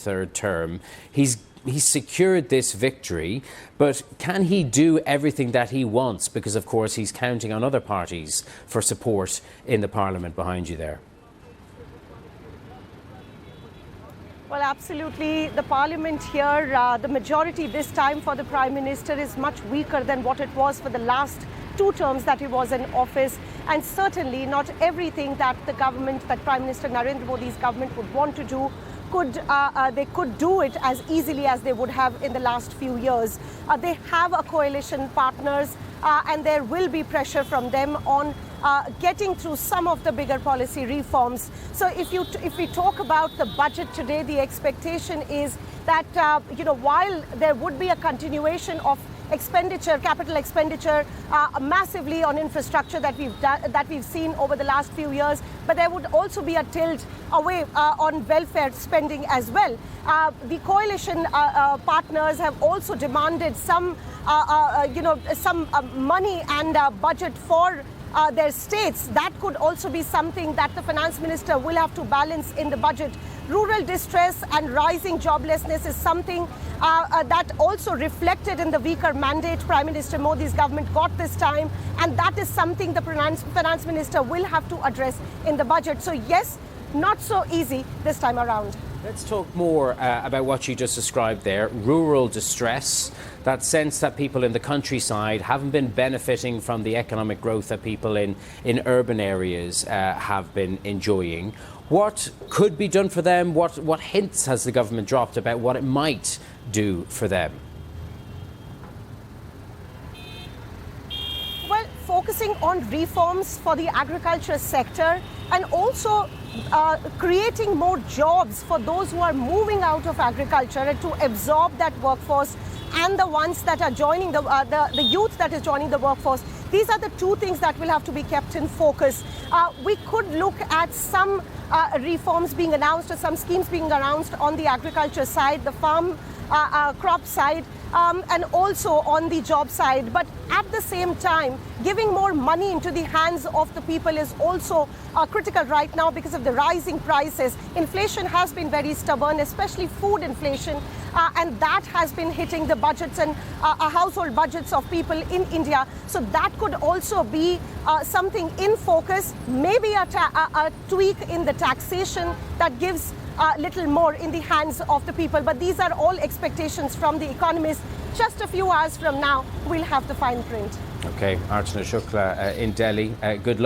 third term. He's secured this victory, but can he do everything that he wants? Because, of course, he's counting on other parties for support in the Parliament behind you there. Well, absolutely. The Parliament here, the majority this time for the Prime Minister is much weaker than what it was for the last 2 terms that he was in office. And certainly not everything that the government, that Prime Minister Narendra Modi's government would want to do, they could do it as easily as they would have in the last few years. They have a coalition partners and there will be pressure from them on getting through some of the bigger policy reforms. So if we talk about the budget today, the expectation is that while there would be a continuation of expenditure, capital expenditure, massively on infrastructure that we've seen over the last few years, but there would also be a tilt away on welfare spending as well. The coalition partners have also demanded some money and budget for their states. That could also be something that the finance minister will have to balance in the budget. Rural distress and rising joblessness is something that also reflected in the weaker mandate Prime Minister Modi's government got this time, and that is something the finance minister will have to address in the budget. So yes, not so easy this time around. Let's talk more about what you just described there. Rural distress, that sense that people in the countryside haven't been benefiting from the economic growth that people in urban areas have been enjoying. What could be done for them? What hints has the government dropped about what it might do for them? Well, focusing on reforms for the agriculture sector and also creating more jobs for those who are moving out of agriculture and to absorb that workforce, and the ones that are joining the youth that is joining the workforce. These are the 2 things that will have to be kept in focus. We could look at some reforms being announced or some schemes being announced on the agriculture side, the farm crop side, and also on the job side. But at the same time, giving more money into the hands of the people is also critical right now because of the rising prices. Inflation has been very stubborn, especially food inflation, and that has been hitting the budgets and household budgets of people in India. So that could also be something in focus, maybe a tweak in the taxation that gives little more in the hands of the people. But these are all expectations from the economists. Just a few hours from now, we'll have the fine print. Okay, Archana Shukla in Delhi. Good luck.